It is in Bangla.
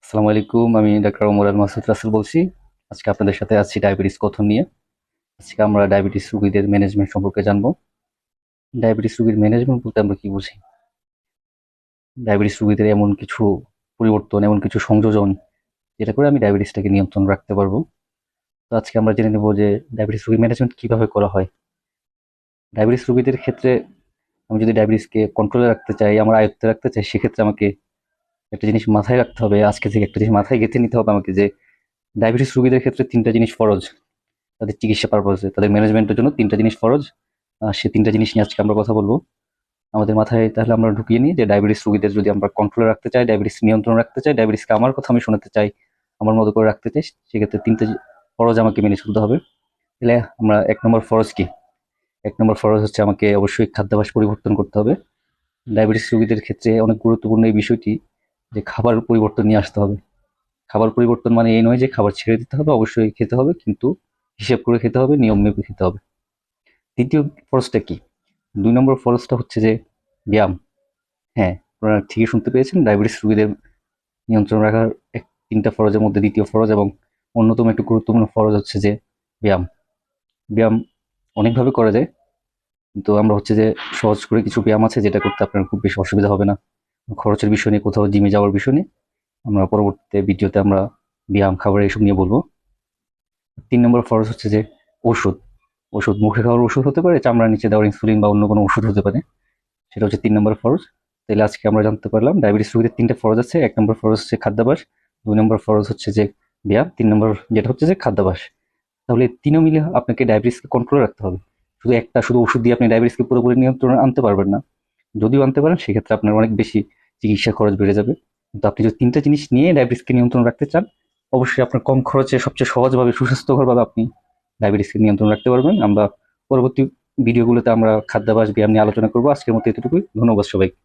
আসসালামু আলাইকুম। আমি ডাক্তার ওমর আল মাসুদ রাসেল বলছি। আজকে আপনাদের সাথে আছি ডায়াবেটিস কথন নিয়ে। আজকে আমরা ডায়াবেটিস রোগীদের ম্যানেজমেন্ট সম্পর্কে জানবো। ডায়াবেটিস রোগীর ম্যানেজমেন্ট বলতে আমরা কি বুঝি? ডায়াবেটিস রোগীদের এমন কিছু পরিবর্তন, এমন কিছু সংযোজন, যেটা করে আমি ডায়াবেটিসটাকে নিয়ন্ত্রণ রাখতে পারবো। তো আজকে আমরা জেনে নেব যে ডায়াবেটিস রোগীর ম্যানেজমেন্ট কিভাবে করা হয়। ডায়াবেটিস রোগীদের ক্ষেত্রে আমি যদি ডায়াবেটিসকে কন্ট্রোলে রাখতে চাই, আমার আয়ত্তে রাখতে চাই, সেক্ষেত্রে আমাকে একটা জিনিস মাথায় রাখতে হবে। আজকে থেকে একটা জিনিস মাথায় গেঁথে নিতে হবে আমাকে, যে ডায়াবেটিস রোগীদের ক্ষেত্রে ৩টা জিনিস ফরজ। তাদের চিকিৎসা পারপাসে, তাদের ম্যানেজমেন্টের জন্য ৩টা জিনিস ফরজ। সে ৩টা জিনিস নিয়ে আজকে আমরা কথা বলবো। আমাদের মাথায় তাহলে আমরা ঢুকিয়ে নিই যে ডায়াবেটিস রোগীদের যদি আমরা কন্ট্রোলে রাখতে চাই, ডায়াবেটিস নিয়ন্ত্রণ রাখতে চাই, ডায়াবেটিসকে আমার কথা আমি শোনাতে চাই, আমার মতো করে রাখতে চাই, সেক্ষেত্রে ৩টা ফরজ আমাকে মেনে চলতে হবে। তাহলে আমরা ১ নম্বর ফরজ কি? ১ নম্বর ফরজ হচ্ছে আমাকে অবশ্যই খাদ্যাভ্যাস পরিবর্তন করতে হবে। ডায়াবেটিস রোগীদের ক্ষেত্রে অনেক গুরুত্বপূর্ণ এই বিষয়টি, যে খাবার পরিবর্তন নিয়ে আসতে হবে। খাবার পরিবর্তন মানে এই নয় যে খাবার ছেড়ে দিতে হবে, অবশ্যই খেতে হবে, কিন্তু হিসেব করে খেতে হবে, নিয়ম মেপে খেতে হবে। দ্বিতীয় ফরজটা কি? ২ নম্বর ফরজটা হচ্ছে যে ব্যায়াম। হ্যাঁ, আপনারা ঠিকই শুনতে পেয়েছেন। ডায়াবেটিস রোগীদের নিয়ন্ত্রণ রাখার ৩টা ফরজের মধ্যে দ্বিতীয় ফরজ এবং অন্যতম একটু গুরুত্বপূর্ণ ফরজ হচ্ছে যে ব্যায়াম। ব্যায়াম অনেকভাবে করা যায়, কিন্তু আমরা হচ্ছে যে সহজ করে কিছু ব্যায়াম আছে যেটা করতে আপনার খুব বেশি অসুবিধা হবে না। খরচের বিষয় নিয়ে, কোথাও জিমে যাওয়ার বিষয় নিয়ে আমরা পরবর্তীতে ভিডিওতে আমরা ব্যায়াম, খাবার এসব নিয়ে বলবো। ৩ নম্বর ফরজ হচ্ছে যে ওষুধ। ওষুধ মুখে খাওয়ার ওষুধ হতে পারে, চামড়ার নিচে দেওয়ার ইনসুলিন বা অন্য কোনো ওষুধ হতে পারে। সেটা হচ্ছে ৩ নম্বর ফরজ। তাহলে আজকে আমরা জানতে পারলাম ডায়াবেটিস রোগীদের ৩টা ফরজ আছে। ১ নম্বর ফরজ হচ্ছে খাদ্যাভ্যাস, ২ নম্বর ফরজ হচ্ছে যে ব্যায়াম, ৩ নম্বর যেটা হচ্ছে যে খাদ্যাভ্যাস। তাহলে ৩ও মিলে আপনাকে ডায়াবেটিসকে কন্ট্রোলে রাখতে হবে। শুধু ওষুধ দিয়ে আপনি ডায়াবেটিসকে পুরোপুরি নিয়ন্ত্রণে আনতে পারবেন না। যদিও আনতে পারেন, সেক্ষেত্রে আপনার অনেক বেশি চিকিৎসা খরচ বেড়ে যাবে। কিন্তু আপনি যদি ৩টা জিনিস নিয়ে ডায়াবেটিসকে নিয়ন্ত্রণ রাখতে চান, অবশ্যই আপনার কম খরচে সবচেয়ে সহজভাবে, সুস্বাস্থ্যকরভাবে আপনি ডায়াবেটিসকে নিয়ন্ত্রণ রাখতে পারবেন। আমরা পরবর্তী ভিডিওগুলোতে আমরা খাদ্যাভ্যাস, ব্যায়াম নিয়ে আলোচনা করবো। আজকের মতো এতটুকুই। ধন্যবাদ সবাইকে।